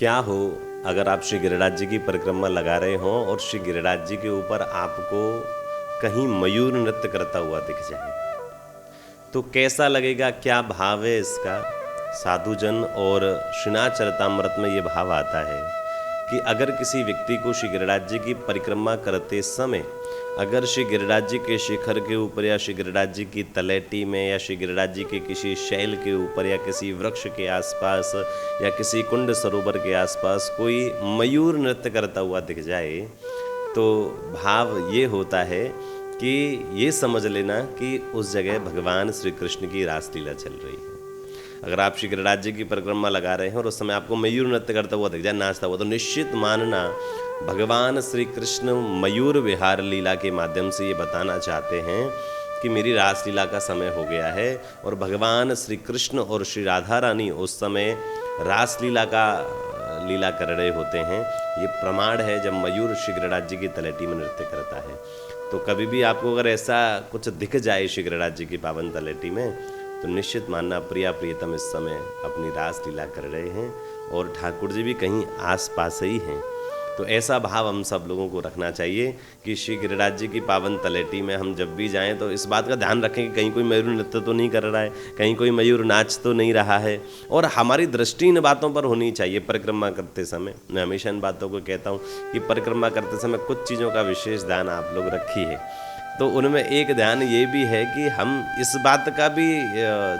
क्या हो अगर आप श्री गिरिराज जी की परिक्रमा लगा रहे हो और श्री गिरिराज जी के ऊपर आपको कहीं मयूर नृत्य करता हुआ दिख जाए, तो कैसा लगेगा, क्या भाव है इसका। साधुजन और श्रीनाथ चरितामृत में ये भाव आता है कि अगर किसी व्यक्ति को श्री गिरिराज जी की परिक्रमा करते समय अगर श्री गिरिराज जी के शिखर के ऊपर या श्री गिरिराज जी की तलैटी में या श्री गिरिराज जी के किसी शैल के ऊपर या किसी वृक्ष के आसपास या किसी कुंड सरोवर के आसपास कोई मयूर नृत्य करता हुआ दिख जाए, तो भाव ये होता है कि ये समझ लेना कि उस जगह भगवान श्री कृष्ण की रासलीला चल रही है। अगर आप श्री गिरिराज जी की परिक्रमा लगा रहे हैं और उस समय आपको मयूर नृत्य करता हुआ दिख जाए, नाचता हुआ, तो निश्चित मानना भगवान श्री कृष्ण मयूर विहार लीला के माध्यम से ये बताना चाहते हैं कि मेरी रासलीला का समय हो गया है। और भगवान श्री कृष्ण और श्री राधा रानी उस समय रासलीला का लीला कर रहे होते हैं। ये प्रमाण है जब मयूर श्री गिरिराज जी की तलैटी में नृत्य करता है। तो कभी भी आपको अगर ऐसा कुछ दिख जाए श्री गिरिराज जी की पावन तलैटी में, तो निश्चित मानना प्रिया प्रियतम इस समय अपनी रासलीला कर रहे हैं और ठाकुर जी भी कहीं आस पास ही हैं। तो ऐसा भाव हम सब लोगों को रखना चाहिए कि श्री गिरिराज जी की पावन तलैटी में हम जब भी जाएं तो इस बात का ध्यान रखें कि कहीं कोई मयूर नृत्य तो नहीं कर रहा है, कहीं कोई मयूर नाच तो नहीं रहा है। और हमारी दृष्टि इन बातों पर होनी चाहिए परिक्रमा करते समय। मैं हमेशा इन बातों को कहता हूँ कि परिक्रमा करते समय कुछ चीज़ों का विशेष ध्यान आप लोग रखिए। तो उनमें एक ध्यान ये भी है कि हम इस बात का भी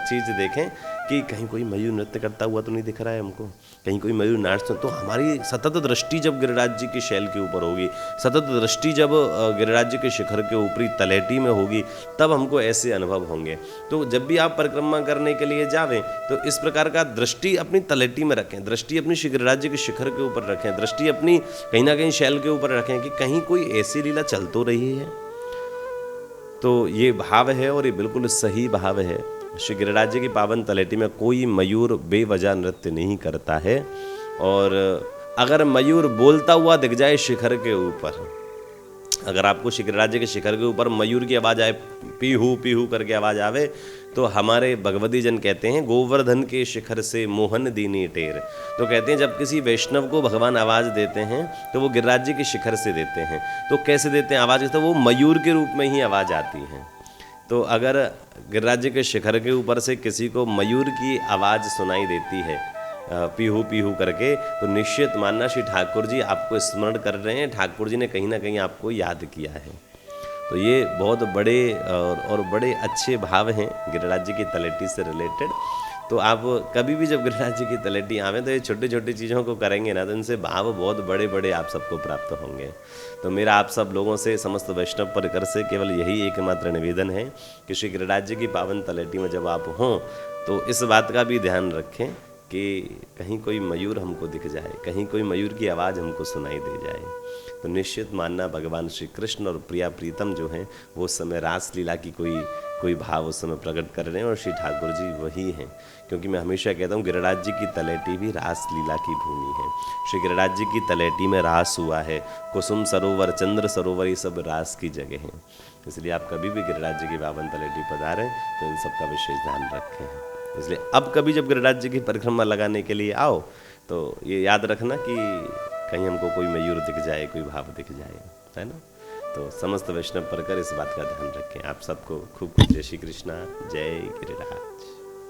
चीज़ देखें कि कहीं कोई मयूर नृत्य करता हुआ तो नहीं दिख रहा है हमको, कहीं कोई मयूर नाच तो हमारी सतत दृष्टि जब गिरिराज जी के शैल के ऊपर होगी, सतत दृष्टि जब गिरिराज जी के शिखर के ऊपरी तलैटी में होगी, तब हमको ऐसे अनुभव होंगे। तो जब भी आप परिक्रमा करने के लिए जावें तो इस प्रकार का दृष्टि अपनी तलैटी में रखें, दृष्टि अपनी श्री गिरिराज जी के शिखर के ऊपर रखें, दृष्टि अपनी कहीं ना कहीं शैल के ऊपर रखें कि कहीं कोई ऐसी लीला चल तो रही है। तो ये भाव है और ये बिल्कुल सही भाव है। श्री गिरिराज जी की पावन तलैटी में कोई मयूर बेवजह नृत्य नहीं करता है। और अगर मयूर बोलता हुआ दिख जाए शिखर के ऊपर, अगर आपको श्री गिरिराज जी के शिखर के ऊपर मयूर की आवाज़ आए, पीहू पीहू करके आवाज़ आवे, तो हमारे भगवती जन कहते हैं गोवर्धन के शिखर से मोहन दीनी टेर। तो कहते हैं जब किसी वैष्णव को भगवान आवाज़ देते हैं तो वो गिरिराज जी के शिखर से देते हैं। तो कैसे देते हैं आवाज़, तो वो मयूर के रूप में ही आवाज़ आती है। तो अगर गिरिराज जी के शिखर के ऊपर से किसी को मयूर की आवाज़ सुनाई देती है पीहू पीहू करके, तो निश्चित मानना श्री ठाकुर जी आपको स्मरण कर रहे हैं, ठाकुर जी ने कहीं ना कहीं आपको याद किया है। तो ये बहुत बड़े और बड़े अच्छे भाव हैं गिरिराज जी की तलैटी से रिलेटेड। तो आप कभी भी जब गिरिराज जी की तलैटी आवें तो ये छोटी छोटी चीज़ों को करेंगे ना, तो इनसे भाव बहुत बड़े बड़े आप सबको प्राप्त होंगे। तो मेरा आप सब लोगों से, समस्त वैष्णव परिकर से केवल यही एकमात्र निवेदन है कि श्री गिरिराज जी की पावन तलैटी में जब आप हों तो इस बात का भी ध्यान रखें कि कहीं कोई मयूर हमको दिख जाए, कहीं कोई मयूर की आवाज़ हमको सुनाई दे जाए। तो निश्चित मानना भगवान श्री कृष्ण और प्रिया प्रीतम जो हैं वो उस समय रासलीला की कोई भाव उस समय प्रकट कर रहे हैं और श्री ठाकुर जी वही हैं। क्योंकि मैं हमेशा कहता हूँ गिरिराज जी की तलैटी भी रासलीला की भूमि है। श्री गिरिराज जी की तलैटी में रास हुआ है, कुसुम सरोवर, चंद्र सरोवर, ये सब रास की जगह हैं। इसलिए आप कभी भी गिरिराज जी की पावन तलैटी पधारें तो इन सब का विशेष ध्यान रखें। इसलिए अब कभी जब गिरिराज जी की परिक्रमा लगाने के लिए आओ तो ये याद रखना कि कहीं हमको कोई मयूर दिख जाए, कोई भाव दिख जाए, है ना। तो समस्त वैष्णव परकर इस बात का ध्यान रखें। आप सबको खूब खूब जय श्री कृष्णा, जय गिरिराज।